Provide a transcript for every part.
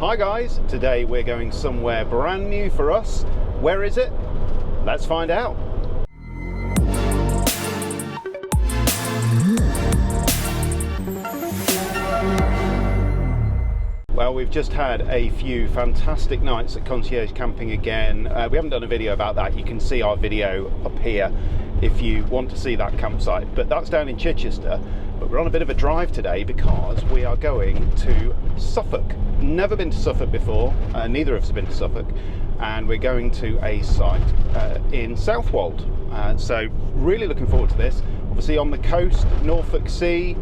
Hi guys, today we're going somewhere brand new for us. Where is it? Let's find out. Well, we've just had a few fantastic nights at concierge camping again. We haven't done a video about that. You can see our video up here if you want to see that campsite, but that's down in Chichester. But we're on a bit of a drive today because we are going to Suffolk. Never been to Suffolk before, neither of us have been to Suffolk, and we're going to a site in Southwold. So really looking forward to this. Obviously on the coast, North Sea,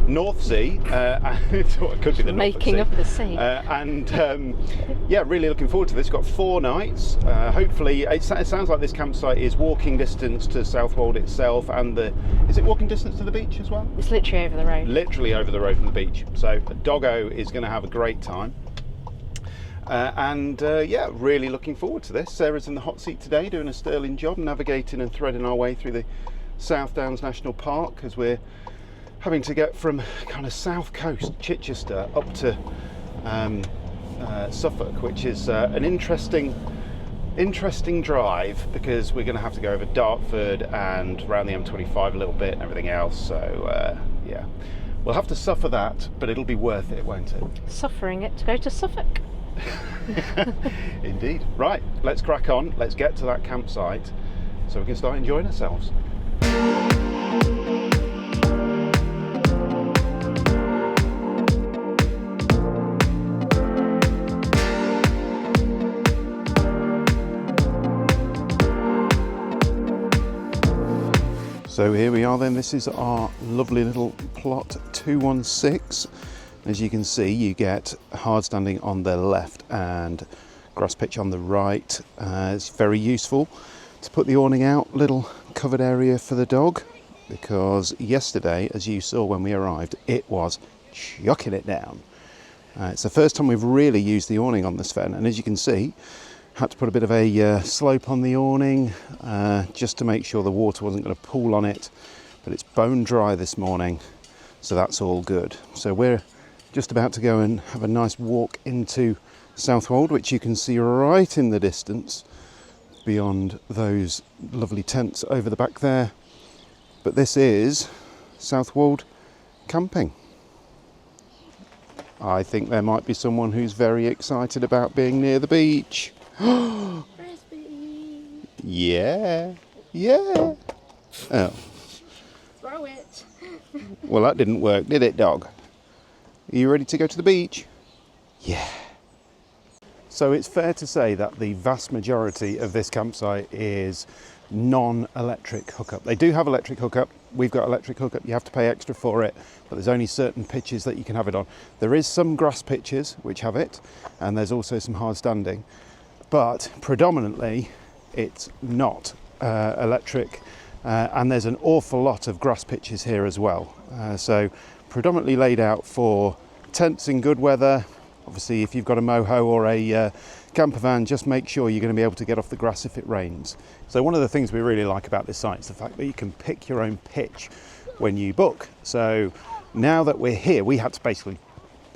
North Sea, it could be the making up the sea. Yeah, really looking forward to this. We've got 4 nights. Hopefully, it sounds like this campsite is walking distance to Southwold itself, and is it walking distance to the beach as well? It's literally over the road. Literally over the road from the beach. So Doggo is going to have a great time. Yeah, really looking forward to this. Sarah's in the hot seat today, doing a sterling job, navigating and threading our way through the South Downs National Park as we're having to get from kind of south coast Chichester up to Suffolk, which is an interesting drive because we're going to have to go over Dartford and around the M25 a little bit and everything else. So yeah, we'll have to suffer that, but it'll be worth it, won't it? Suffering it to go to Suffolk. Indeed. Right, let's crack on. Let's get to that campsite so we can start enjoying ourselves. So here we are then, this is our lovely little plot 216. As you can see, you get hard standing on the left and grass pitch on the right. It's very useful to put the awning out, little covered area for the dog, because yesterday, as you saw when we arrived, it was chucking it down. It's the first time we've really used the awning on the Sven, and as you can see, had to put a bit of a slope on the awning just to make sure the water wasn't going to pool on it, but it's bone dry this morning, so that's all good. So we're just about to go and have a nice walk into Southwold, which you can see right in the distance beyond those lovely tents over the back there. But this is Southwold camping. I think there might be someone who's very excited about being near the beach. Yeah. Oh. Throw it. Well, that didn't work, did it, dog? Are you ready to go to the beach? Yeah. So it's fair to say that the vast majority of this campsite is non-electric hookup. They do have electric hookup. We've got electric hookup. You have to pay extra for it, but there's only certain pitches that you can have it on. There is some grass pitches which have it, and there's also some hard standing. But predominantly it's not electric, and there's an awful lot of grass pitches here as well. So predominantly laid out for tents in good weather. Obviously, if you've got a moho or a camper van, just make sure you're going to be able to get off the grass if it rains. So one of the things we really like about this site is the fact that you can pick your own pitch when you book. So now that we're here, we had to basically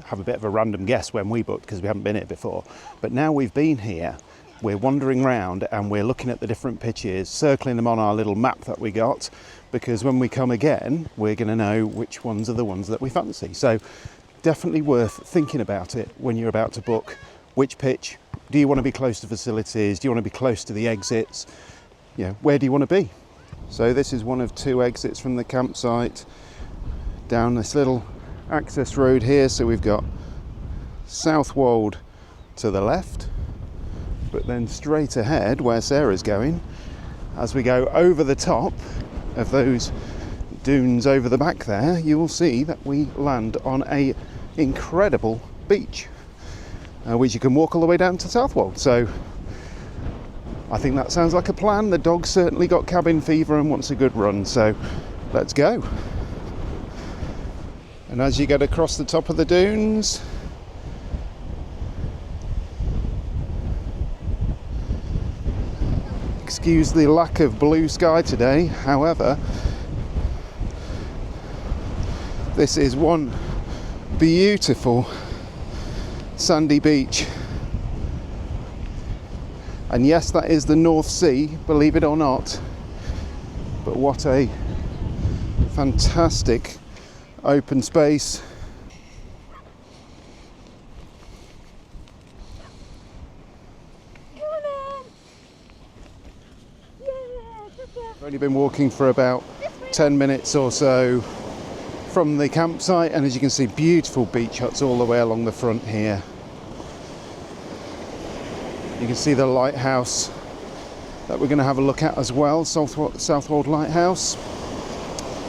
have a bit of a random guess when we booked because we haven't been here before. But now we've been here, we're wandering around and we're looking at the different pitches, circling them on our little map that we got, because when we come again, we're going to know which ones are the ones that we fancy. So definitely worth thinking about it when you're about to book. Which pitch? Do you want to be close to facilities? Do you want to be close to the exits? You know, where do you want to be? So this is one of 2 exits from the campsite down this little access road here. So we've got Southwold to the left, but then straight ahead where Sarah's going, as we go over the top of those dunes over the back there, you will see that we land on a incredible beach, which you can walk all the way down to Southwold. So I think that sounds like a plan. The dog's certainly got cabin fever and wants a good run, so let's go. And as you get across the top of the dunes, excuse the lack of blue sky today, however, this is one beautiful sandy beach. And yes, that is the North Sea, believe it or not. But what a fantastic open space. I've only been walking for about 10 minutes or so from the campsite, and as you can see, beautiful beach huts all the way along the front here. You can see the lighthouse that we're going to have a look at as well, Southwold Lighthouse.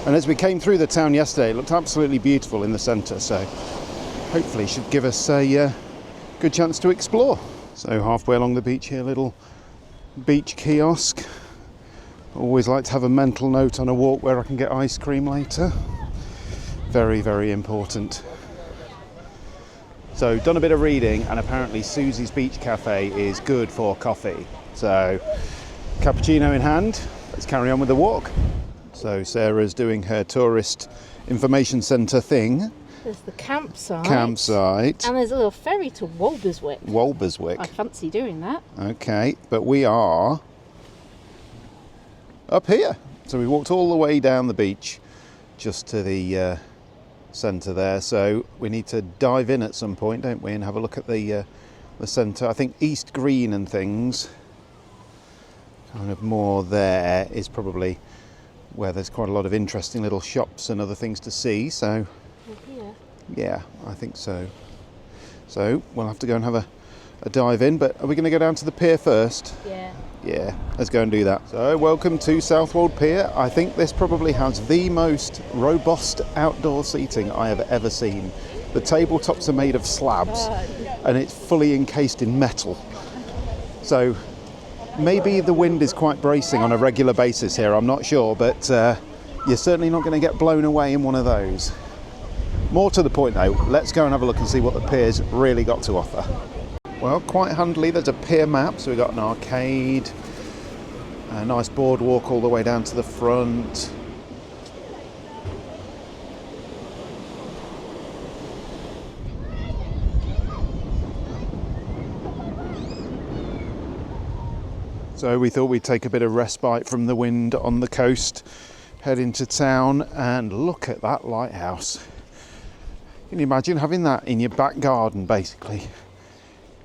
And as we came through the town yesterday, it looked absolutely beautiful in the centre, so hopefully should give us a good chance to explore. So halfway along the beach here, little beach kiosk. Always like to have a mental note on a walk where I can get ice cream later. Very, very important. So done a bit of reading, and apparently Susie's Beach Cafe is good for coffee. So cappuccino in hand, let's carry on with the walk. So Sarah's doing her tourist information centre thing. There's the campsite. And there's a little ferry to Walberswick. Walberswick. I fancy doing that. Okay, but we are up here. So we walked all the way down the beach just to the centre there. So we need to dive in at some point, don't we, and have a look at the centre. I think East Green and things, kind of more there, is probably where there's quite a lot of interesting little shops and other things to see. So yeah, I think so. So we'll have to go and have a dive in, but are we going to go down to the pier first? Yeah, let's go and do that. So welcome to Southwold Pier. I think this probably has the most robust outdoor seating I have ever seen. The tabletops are made of slabs and it's fully encased in metal. So maybe the wind is quite bracing on a regular basis here, I'm not sure, but you're certainly not going to get blown away in one of those. More to the point though, let's go and have a look and see what the pier's really got to offer. Well, quite handily, there's a pier map, so we've got an arcade, a nice boardwalk all the way down to the front. So we thought we'd take a bit of respite from the wind on the coast, head into town, and look at that lighthouse. Can you imagine having that in your back garden, basically?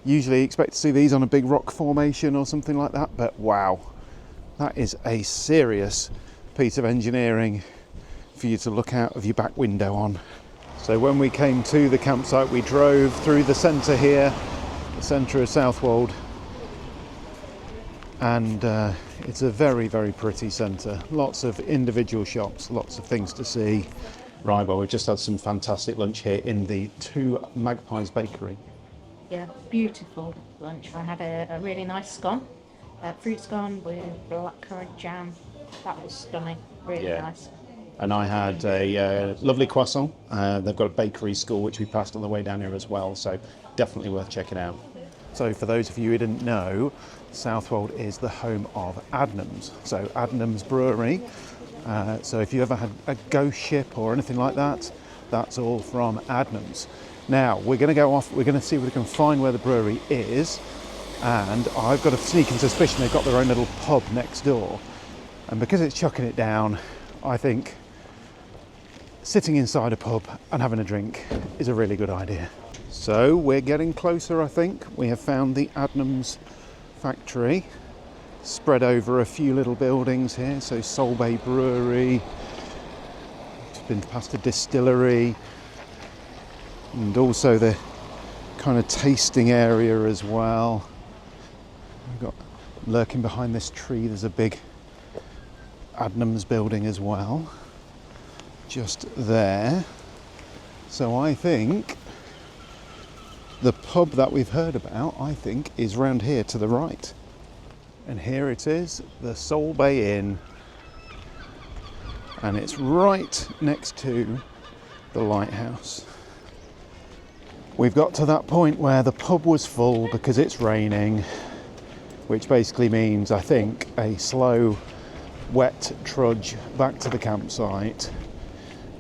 Usually you expect to see these on a big rock formation or something like that, but wow, that is a serious piece of engineering for you to look out of your back window on. So when we came to the campsite, we drove through the centre here, the centre of Southwold, and it's a very, very pretty centre. Lots of individual shops, lots of things to see. Right, well, we've just had some fantastic lunch here in the Two Magpies Bakery. Yeah, beautiful lunch. I had a really nice scone, fruit scone with blackcurrant jam. That was stunning, really nice. And I had a lovely croissant. They've got a bakery school which we passed on the way down here as well, so definitely worth checking out. So for those of you who didn't know, Southwold is the home of Adnams. So Adnams Brewery. So if you ever had a ghost ship or anything like that, that's all from Adnams. Now we're going to go off, we're going to see if we can find where the brewery is, and I've got a sneaking suspicion they've got their own little pub next door, and because it's chucking it down, I think sitting inside a pub and having a drink is a really good idea. So we're getting closer, I think. We have found the Adnams factory, spread over a few little buildings here. So Solbay Brewery, it's been past a distillery, and also the kind of tasting area as well. We've got, lurking behind this tree, there's a big Adnams building as well, just there. So I think the pub that we've heard about, I think, is round here to the right. And here it is, the Solbay Inn, and it's right next to the lighthouse. We've got to that point where the pub was full because it's raining, which basically means, I think, a slow, wet trudge back to the campsite.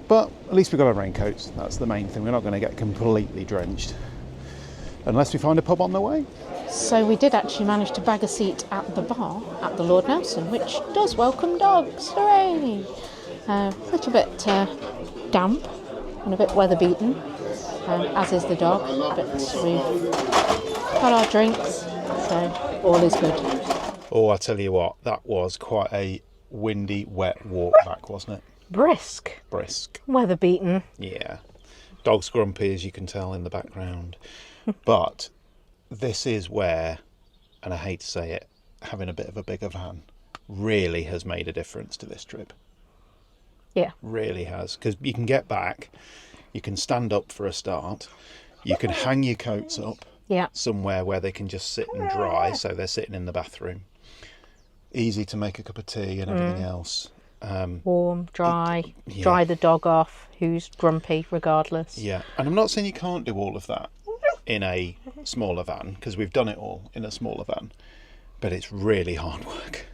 But at least we've got our raincoats. That's the main thing. We're not going to get completely drenched unless we find a pub on the way. So we did actually manage to bag a seat at the bar at the Lord Nelson, which does welcome dogs. Hooray! A little bit damp and a bit weather beaten, as is the dog, but we've got our drinks, so all is good. Oh, I tell you what, that was quite a windy, wet walk back, wasn't it? Brisk. Weather beaten. Yeah. Dog's grumpy, as you can tell in the background. But this is where, and I hate to say it, having a bit of a bigger van really has made a difference to this trip. Yeah. Really has. Because you can get back, you can stand up for a start, you can hang your coats up somewhere where they can just sit and dry, so they're sitting in the bathroom. Easy to make a cup of tea and everything else. Warm, dry, dry the dog off, who's grumpy regardless. Yeah, and I'm not saying you can't do all of that in a smaller van, because we've done it all in a smaller van, but it's really hard work.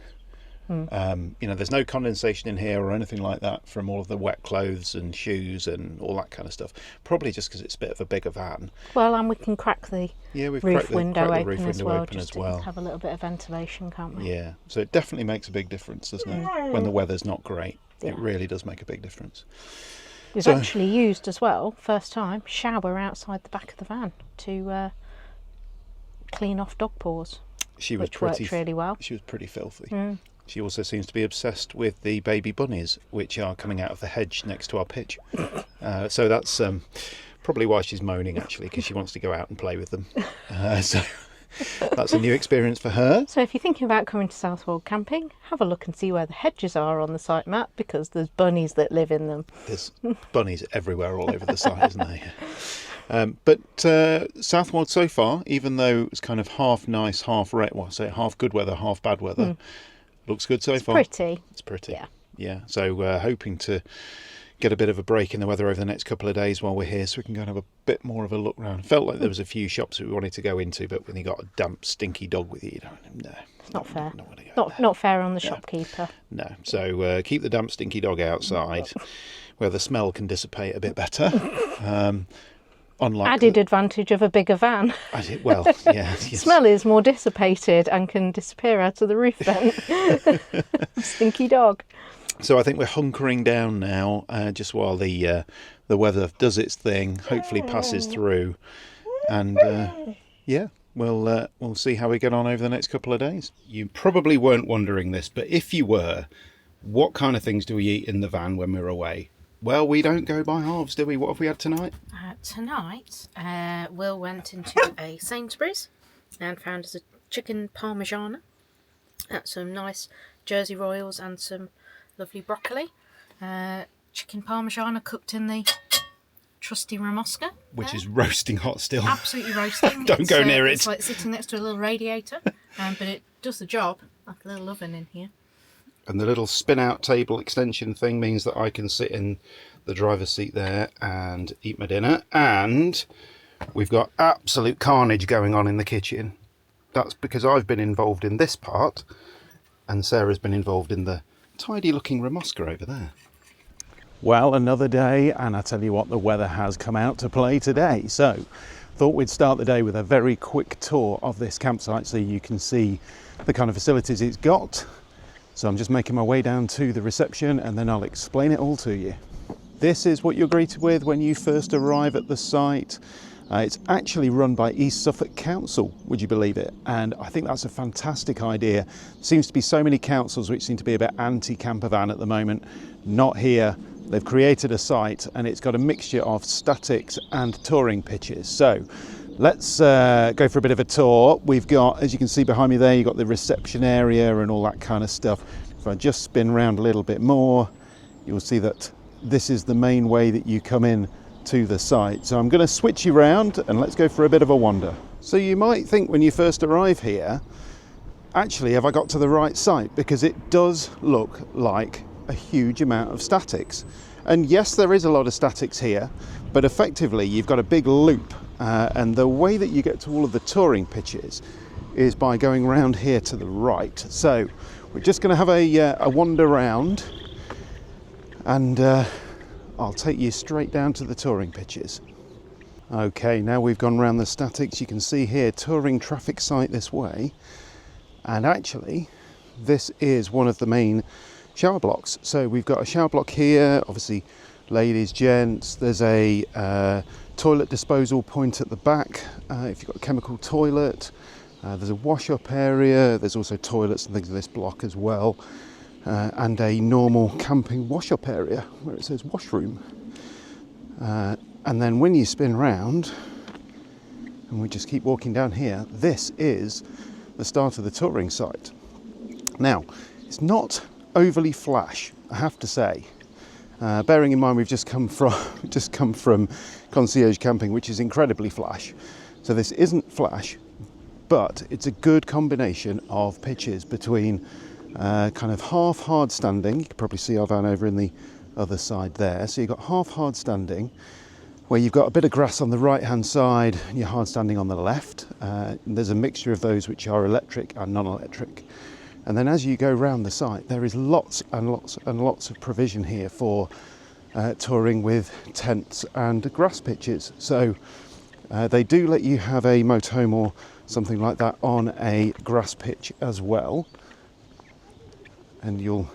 There's no condensation in here or anything like that from all of the wet clothes and shoes and all that kind of stuff. Probably just because it's a bit of a bigger van. Well, and we can crack the roof window open as well. To have a little bit of ventilation, can't we? Yeah, so it definitely makes a big difference, doesn't it? When the weather's not great, it really does make a big difference. We've actually used as well, first time, shower outside the back of the van to clean off dog paws, which worked really well. She was pretty filthy. She also seems to be obsessed with the baby bunnies, which are coming out of the hedge next to our pitch. So that's probably why she's moaning, actually, because she wants to go out and play with them. So that's a new experience for her. So if you're thinking about coming to Southwold camping, have a look and see where the hedges are on the site map, because there's bunnies that live in them. There's bunnies everywhere all over the site, isn't there? But Southwold so far, even though it's kind of half nice, half half good weather, half bad weather, looks good so far. It's pretty. Yeah. So hoping to get a bit of a break in the weather over the next couple of days while we're here, so we can go and have a bit more of a look round. Felt like there was a few shops that we wanted to go into, but when you got a damp, stinky dog with you, no. It's not fair. Not fair on the shopkeeper. No. So keep the damp, stinky dog outside, where the smell can dissipate a bit better. Added advantage of a bigger van. Smell is more dissipated and can disappear out of the roof vent. Stinky dog. So I think we're hunkering down now, just while the weather does its thing, hopefully passes through, and we'll see how we get on over the next couple of days. You probably weren't wondering this, but if you were, what kind of things do we eat in the van when we're away? Well, we don't go by halves, do we? What have we had tonight? Tonight, Will went into a Sainsbury's and found us a chicken parmigiana, some nice Jersey Royals and some lovely broccoli. Chicken parmigiana cooked in the trusty Ramosca. Which is roasting hot still. Absolutely roasting. Don't go near it. It's like sitting next to a little radiator, but it does the job, like a little oven in here. And the little spin-out table extension thing means that I can sit in the driver's seat there and eat my dinner. And we've got absolute carnage going on in the kitchen. That's because I've been involved in this part, and Sarah's been involved in the tidy-looking Ramosca over there. Well, another day, and I tell you what, the weather has come out to play today. So, thought we'd start the day with a very quick tour of this campsite so you can see the kind of facilities it's got. So I'm just making my way down to the reception and then I'll explain it all to you. This is what you're greeted with when you first arrive at the site. It's actually run by East Suffolk Council, would you believe it? And I think that's a fantastic idea. Seems to be so many councils which seem to be a bit anti-campervan at the moment. Not here. They've created a site and it's got a mixture of statics and touring pitches. So let's go for a bit of a tour. We've got, as you can see behind me there, you've got the reception area and all that kind of stuff. If I just spin around a little bit more, you'll see that this is the main way that you come in to the site. So I'm going to switch you around and let's go for a bit of a wander. So you might think when you first arrive here, actually, have I got to the right site? Because it does look like a huge amount of statics. And yes, there is a lot of statics here, but effectively you've got a big loop. And the way that you get to all of the touring pitches is by going round here to the right. So we're just going to have a wander round, and I'll take you straight down to the touring pitches. Okay, now we've gone around the statics. You can see here touring traffic site this way, and actually this is one of the main shower blocks. So we've got a shower block here, obviously ladies, gents. There's a toilet disposal point at the back if you've got a chemical toilet. There's a wash-up area. There's also toilets and things in this block as well, and a normal camping wash-up area where it says washroom. And then when you spin round, and we just keep walking down here, this is the start of the touring site. Now, it's not overly flash, I have to say. Bearing in mind we've just come from concierge camping, which is incredibly flash. So this isn't flash, but it's a good combination of pitches between kind of half hard standing. You can probably see our van over in the other side there. So you've got half hard standing, where you've got a bit of grass on the right hand side and you're hard standing on the left. There's a mixture of those which are electric and non-electric. And then as you go round the site, there is lots and lots and lots of provision here for touring with tents and grass pitches. So they do let you have a motorhome or something like that on a grass pitch as well. And you'll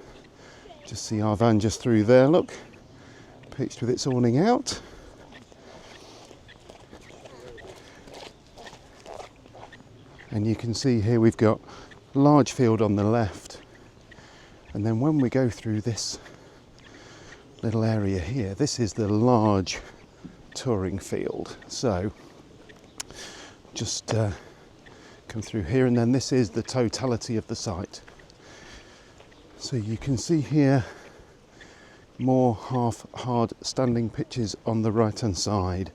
just see our van just through there, look, pitched with its awning out. And you can see here we've got a large field on the left, and then when we go through this little area here, this is the large touring field. So just come through here, and then this is the totality of the site. So you can see here more half hard standing pitches on the right hand side,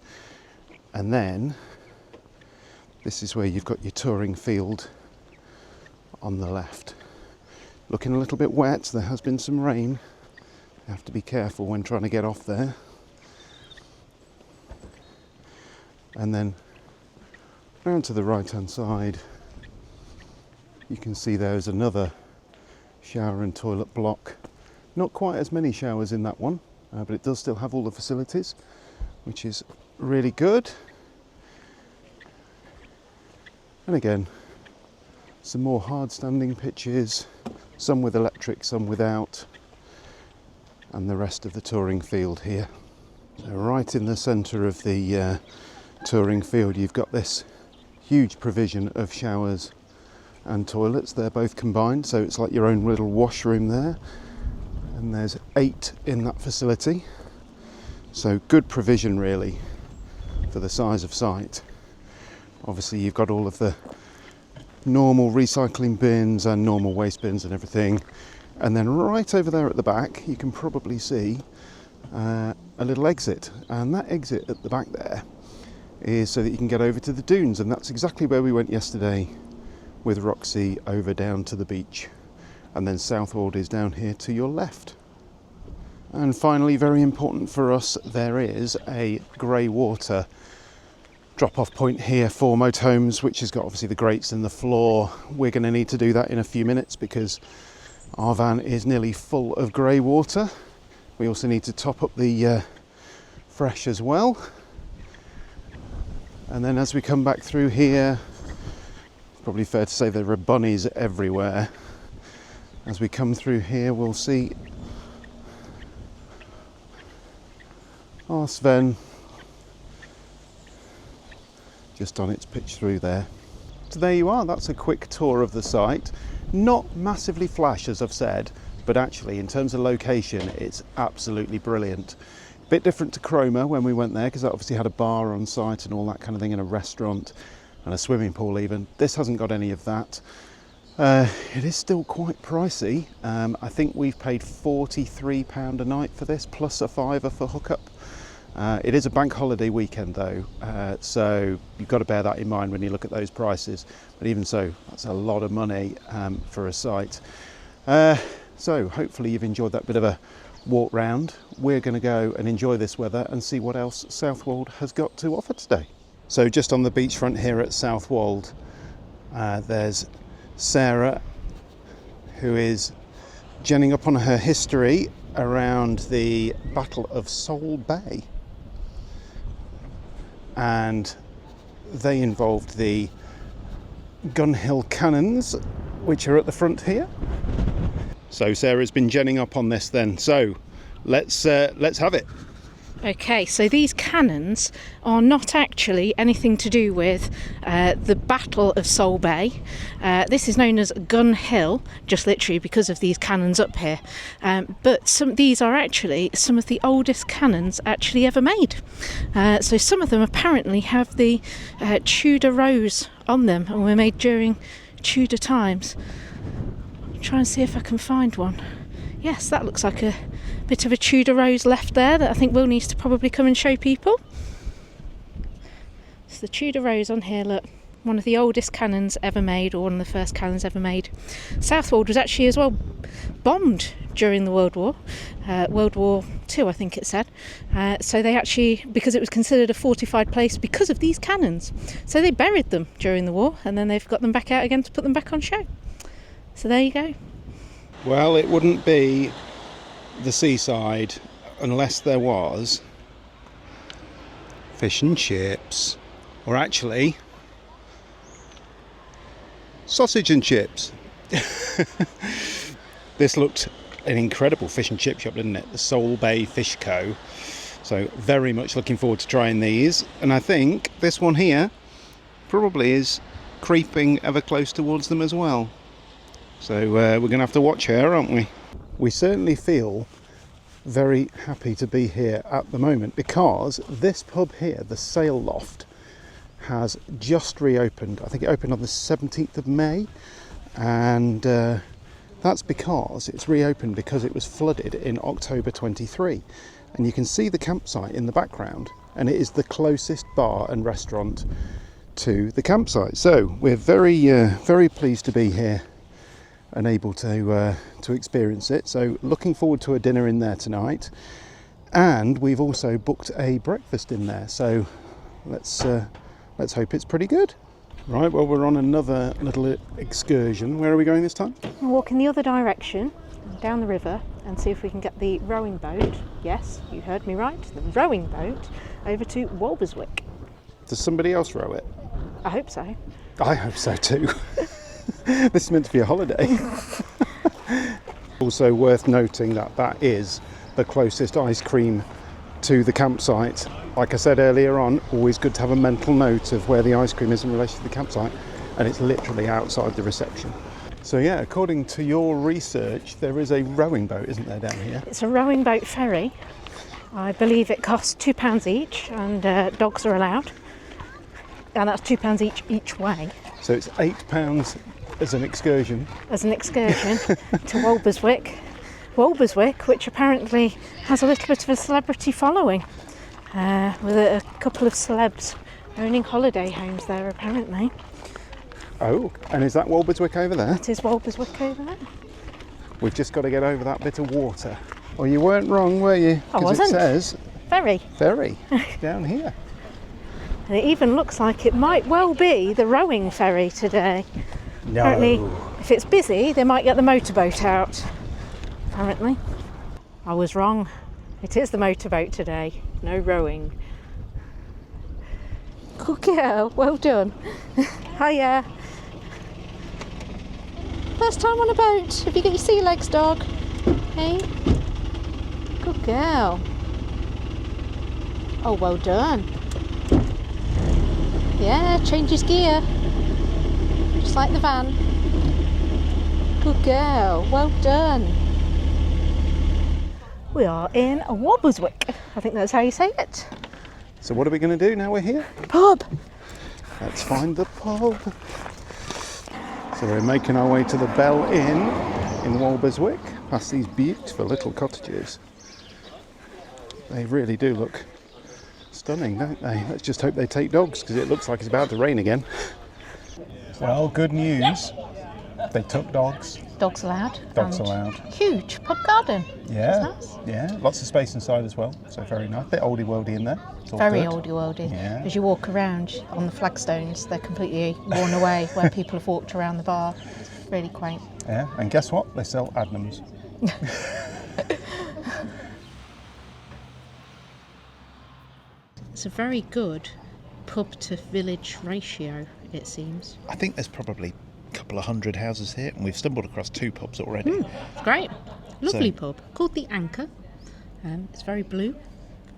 and then this is where you've got your touring field on the left. Looking a little bit wet, there has been some rain. You have to be careful when trying to get off there. And then round to the right hand side, you can see there's another shower and toilet block. Not quite as many showers in that one, but it does still have all the facilities, which is really good. And again, some more hard standing pitches, some with electric, some without, and the rest of the touring field here. So right in the centre of the touring field, you've got this huge provision of showers and toilets. They're both combined, so it's like your own little washroom there. And there's 8 in that facility. So good provision really for the size of site. Obviously you've got all of the normal recycling bins and normal waste bins and everything. And then right over there at the back, you can probably see a little exit. And that exit at the back there is so that you can get over to the dunes. And that's exactly where we went yesterday with Roxy, over down to the beach. And then Southwold is down here to your left. And finally, very important for us, there is a grey water drop-off point here for motorhomes, which has got obviously the grates in the floor. We're going to need to do that in a few minutes because our van is nearly full of grey water. We also need to top up the fresh as well. And then as we come back through here, it's probably fair to say there are bunnies everywhere. As we come through here, we'll see our Sven just on its pitch through there. So there you are, that's a quick tour of the site. Not massively flash, as I've said, but actually in terms of location, it's absolutely brilliant. Bit different to Cromer when we went there, because that obviously had a bar on site and all that kind of thing, and a restaurant and a swimming pool even. This hasn't got any of that. It is still quite pricey. I think we've paid £43 a night for this, plus a £5 for hookup. It is a bank holiday weekend though, so you've got to bear that in mind when you look at those prices. But even so, that's a lot of money for a site. So hopefully you've enjoyed that bit of a walk round. We're going to go and enjoy this weather and see what else Southwold has got to offer today. So just on the beachfront here at Southwold, there's Sarah, who is genning up on her history around the Battle of Sole Bay, and they involved the gun hill cannons, which are at the front here. So Sarah's been genning up on this then, so let's have it. Okay, so these cannons are not actually anything to do with the Battle of Sole Bay. This is known as Gun Hill, just literally because of these cannons up here. But these are actually some of the oldest cannons actually ever made. So some of them apparently have the Tudor rose on them and were made during Tudor times. I'll try and see if I can find one. Yes, that looks like a bit of a Tudor rose left there that I think Will needs to probably come and show people. It's the Tudor rose on here, look. One of the oldest cannons ever made, or one of the first cannons ever made. Southwold was actually as well bombed during the World War II, I think it said. So they actually, because it was considered a fortified place because of these cannons, so they buried them during the war, and then they've got them back out again to put them back on show. So there you go. Well, it wouldn't be the seaside unless there was fish and chips, or actually sausage and chips. This looked an incredible fish and chip shop, didn't it? The Sole Bay Fish Co. So very much looking forward to trying these, and I think this one here probably is creeping ever close towards them as well. So we're going to have to watch her, aren't we? We certainly feel very happy to be here at the moment, because this pub here, the Sail Loft, has just reopened. I think it opened on the 17th of May, and that's because it's reopened because it was flooded in October 23. And you can see the campsite in the background, and it is the closest bar and restaurant to the campsite. So we're very pleased to be here and able to experience it. So looking forward to a dinner in there tonight, and we've also booked a breakfast in there. So let's hope it's pretty good. Right, well, we're on another little excursion. Where are we going this time? We'll walk in the other direction, down the river, and see if we can get the rowing boat. Yes, you heard me right, the rowing boat over to Walberswick. Does somebody else row it? I hope so. I hope so too. This is meant to be a holiday. Also worth noting that that is the closest ice cream to the campsite. Like I said earlier on, always good to have a mental note of where the ice cream is in relation to the campsite, and it's literally outside the reception. So yeah, according to your research, there is a rowing boat, isn't there, down here? It's a rowing boat ferry. I believe it costs £2 each, and dogs are allowed. And that's £2 each way. So it's £8 as an excursion. As an excursion to Walberswick. Walberswick, which apparently has a little bit of a celebrity following, with a couple of celebs owning holiday homes there apparently. Oh, and is that Walberswick over there? That is Walberswick over there. We've just got to get over that bit of water. Well, you weren't wrong, were you? I wasn't. It says Ferry. ferry down here. And it even looks like it might well be the rowing ferry today. No. Apparently, if it's busy, they might get the motorboat out. Apparently. I was wrong. It is the motorboat today. No rowing. Good girl. Well done. Hiya. First time on a boat. Have you got your sea legs, dog? Hey? Good girl. Oh, well done. Yeah, changes gear. Just like the van. Good girl. Well done. We are in a Walberswick. I think that's how you say it. So what are we going to do now we're here? Pub. Let's find the pub. So we're making our way to the Bell Inn in Walberswick, past these beautiful little cottages. They really do look stunning, don't they? Let's just hope they take dogs, because it looks like it's about to rain again. Well, good news. They took dogs. Dogs allowed. Dogs and allowed. Huge pub garden. Yeah, That's nice. yeah. Lots of space inside as well, so very nice. Bit oldie worldy in there. It's all Very good. oldie-worldy. Yeah. As you walk around on the flagstones, they're completely worn away where people have walked around the bar. It's really quaint. Yeah, and guess what? They sell Adnams. It's a very good pub to village ratio, it seems. I think there's probably a couple of hundred houses here, and we've stumbled across 2 pubs already. Great. Lovely So- pub called the Anchor. It's very blue,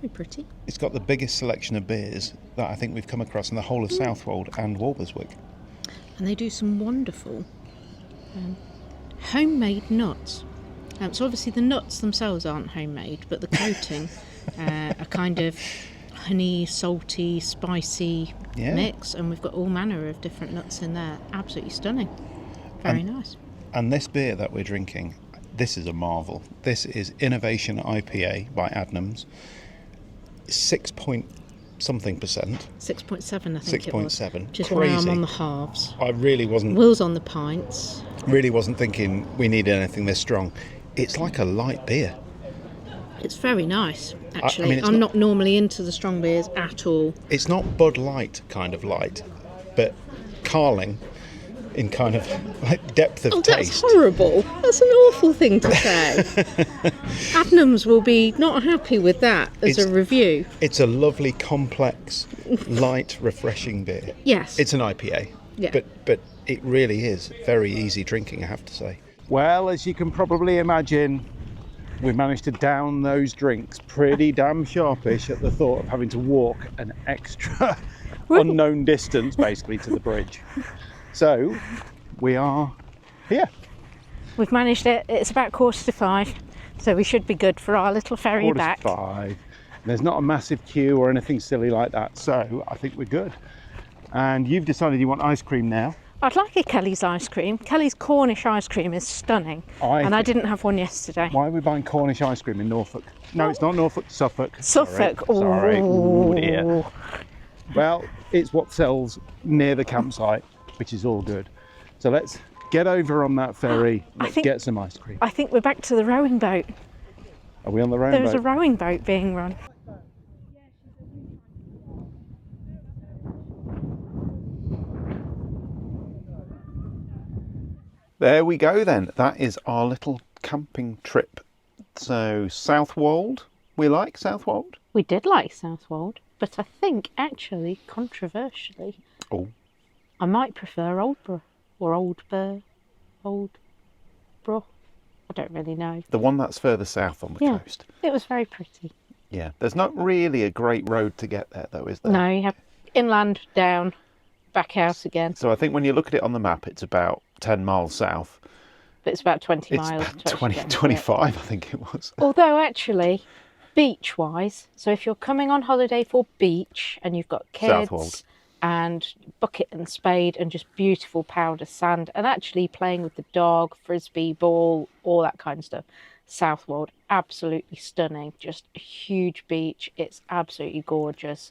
very pretty. It's got the biggest selection of beers that I think we've come across in the whole of Southwold and Walberswick. And they do some wonderful homemade nuts. So obviously the nuts themselves aren't homemade, but the coating, a kind of honey, salty, spicy mix, and we've got all manner of different nuts in there. Absolutely stunning. Very nice. And this beer that we're drinking, this is a marvel. This is Innovation IPA by Adnams. 6 point something percent. 6.7, I think it was. 6.7. Which is why I'm on the halves. I really wasn't Will's on the pints. thinking we needed anything this strong. It's like a light beer. It's very nice, actually. it's I'm not normally into the strong beers at all. It's not Bud Light kind of light, but Carling in kind of like depth of Oh, taste. that's horrible. That's an awful thing to say. Adnams will be not happy with that as a review. It's a lovely, complex, light, refreshing beer. Yes. It's an IPA, Yeah. but it really is very easy drinking, I have to say. Well, as you can probably imagine, we managed to down those drinks pretty damn sharpish at the thought of having to walk an extra unknown distance, basically, to the bridge. So, we are here. We've managed it. It's about 5:15, so we should be good for our little ferry back. 5:45. There's not a massive queue or anything silly like that, so I think we're good. And you've decided you want ice cream now. I'd like a Kelly's ice cream. Kelly's Cornish ice cream is stunning, and I didn't have one yesterday. Why are we buying Cornish ice cream in Norfolk? No, it's not Norfolk, Suffolk. Suffolk. Sorry. Oh Ooh, dear. Well, it's what sells near the campsite, which is all good. So let's get over on that ferry. Let's get some ice cream. I think we're back to the rowing boat. Are we on the rowing There's boat? a rowing boat being run. There we go then. That is our little camping trip. So Southwold, we like Southwold. We did like Southwold, but I think actually, controversially, I might prefer Oldborough or Oldborough. I don't really know. The one that's further south on the coast. It was very pretty. Yeah, there's not really a great road to get there though, is there? No, you have inland, down, back out again. So I think when you look at it on the map, it's about 10 miles south. But it's about 20 It's miles. about 25, I think it was. Although actually, beach-wise, so if you're coming on holiday for beach and you've got kids Southwold. and bucket and spade and just beautiful powder sand and actually playing with the dog, frisbee, ball, all that kind of stuff, Southwold, absolutely stunning. Just a huge beach. It's absolutely gorgeous.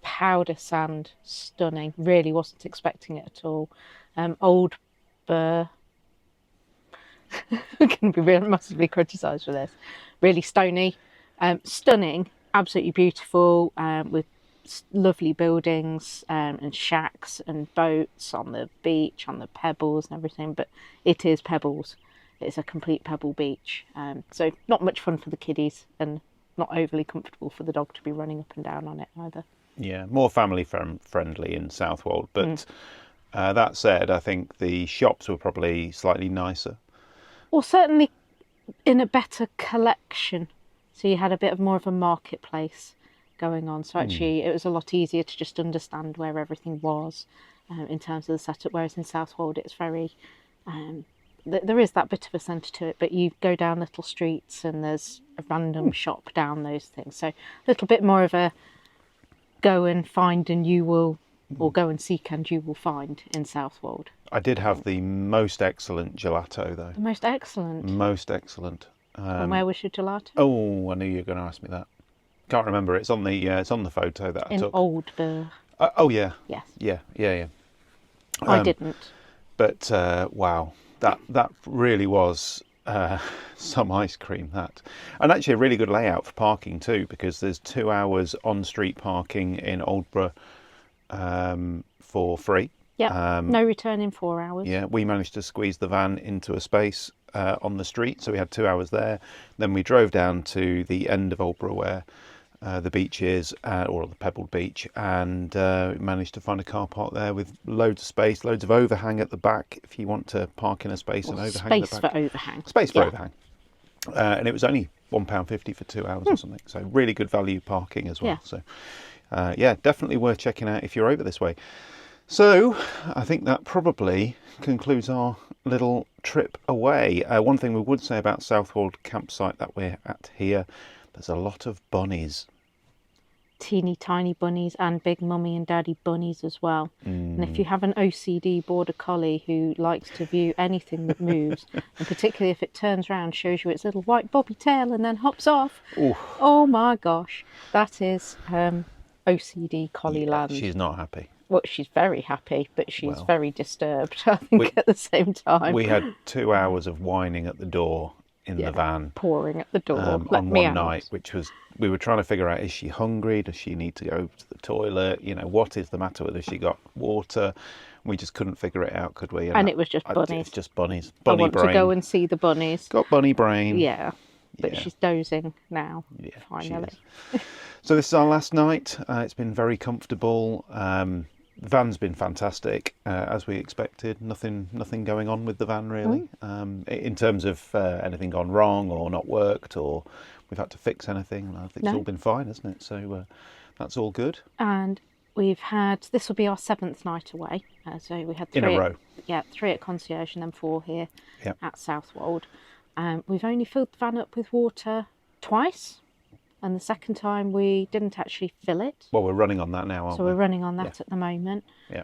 Powder sand, stunning. Really wasn't expecting it at all. Old Burr. We're going to be really massively criticised for this. Really stony, stunning, absolutely beautiful, with lovely buildings and shacks and boats on the beach, on the pebbles and everything. But it is pebbles. It's a complete pebble beach. So not much fun for the kiddies and not overly comfortable for the dog to be running up and down on it either. Yeah, more family friendly in Southwold. But that said, I think the shops were probably slightly nicer. Or certainly in a better collection. So you had a bit of more of a marketplace going on. So actually it was a lot easier to just understand where everything was in terms of the setup. Whereas in Southwold it's very... there is that bit of a centre to it, but you go down little streets and there's a random shop down those things. So a little bit more of a go and find and you will... or go and seek and you will find in Southwold. I did have the most excellent gelato though. The most excellent. Most excellent. And where was your gelato? Oh, I knew you were going to ask me that. Can't remember. It's on the photo that I took. In Old Burr. Oh yeah. Yes. Yeah. I didn't. But wow, that really was some ice cream. That, and actually a really good layout for parking too, because there's 2 hours on street parking in Oldborough for free. Yeah, no return in 4 hours. Yeah, we managed to squeeze the van into a space on the street, so we had 2 hours there. Then we drove down to the end of Aldborough where the beach is, or the pebbled beach, and managed to find a car park there with loads of space, loads of overhang at the back if you want to park in a space and overhang at the back. For overhang. Space for overhang. And it was only £1.50 for 2 hours or something, so really good value parking as well. So yeah, definitely worth checking out if you're over this way. So I think that probably concludes our little trip away. One thing we would say about Southwold campsite that we're at here, there's a lot of bunnies. Teeny tiny bunnies and big mummy and daddy bunnies as well. And if you have an OCD border collie who likes to view anything that moves, and particularly if it turns around, shows you its little white bobby tail and then hops off, oh my gosh, that is OCD collie land. She's not happy. Well, she's very happy, but she's very disturbed, I think, at the same time. We had 2 hours of whining at the door in the van. Pouring at the door. On one night, which was, we were trying to figure out, is she hungry? Does she need to go to the toilet? You know, what is the matter with her? Has she got water? We just couldn't figure it out, could we? And it was just bunnies. It's just bunnies. Bunny brain. I want to go and see the bunnies. Got bunny brain. Yeah, but she's dozing now, finally. So this is our last night. It's been very comfortable. The van's been fantastic, as we expected. Nothing going on with the van really. In terms of anything gone wrong or not worked, or we've had to fix anything. I think it's all been fine, hasn't it? So that's all good. And we've had, this will be our 7th night away. So we had 3 in a row. Yeah, 3 at Concierge and then 4 here at Southwold. We've only filled the van up with water twice. And the second time we didn't actually fill it. Well, we're running on that now, aren't we? So we're running on that at the moment. Yeah.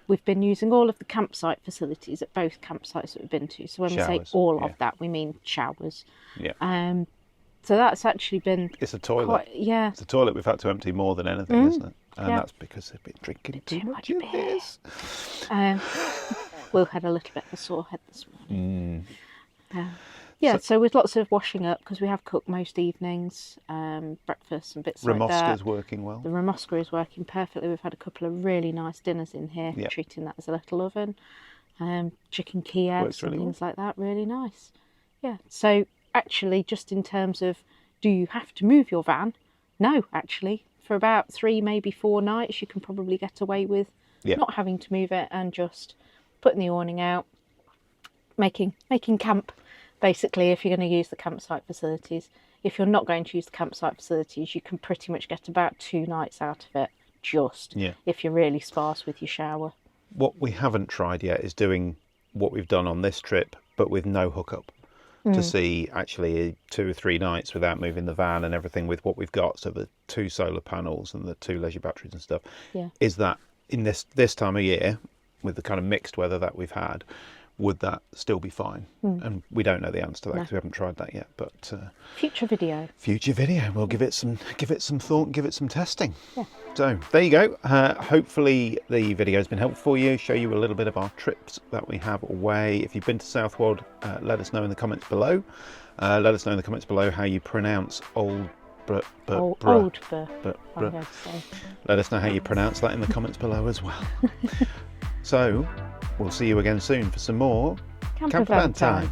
We've been using all of the campsite facilities at both campsites that we've been to. So when we say all of that, we mean showers. Yeah. So that's actually been... It's a toilet. It's a toilet we've had to empty more than anything, isn't it? And that's because they've been drinking too much beers. Will had a little bit of a sore head this morning. Yeah, so with lots of washing up, because we have cooked most evenings, breakfast and bits like that. Ramoska's working well. The Ramoska is working perfectly. We've had a couple of really nice dinners in here, treating that as a little oven. Chicken Kievs and things like that, really nice. Yeah, so actually, just in terms of, do you have to move your van? No, actually. For about 3, maybe 4 nights, you can probably get away with not having to move it and just putting the awning out, making camp. Basically, if you're going to use the campsite facilities. If you're not going to use the campsite facilities, you can pretty much get about 2 nights out of it, if you're really sparse with your shower. What we haven't tried yet is doing what we've done on this trip, but with no hookup, to see actually 2 or 3 nights without moving the van and everything with what we've got. So the 2 solar panels and the 2 leisure batteries and stuff. Is that in this time of year, with the kind of mixed weather that we've had, would that still be fine? And we don't know the answer to that because we haven't tried that yet. But future video. We'll give it some thought and give it some testing. So there you go. Hopefully the video has been helpful for you. Show you a little bit of our trips that we have away. If you've been to Southwold, let us know in the comments below. Let us know in the comments below how you pronounce Let us know how you pronounce that in the comments below as well. So we'll see you again soon for some more Campervan Time.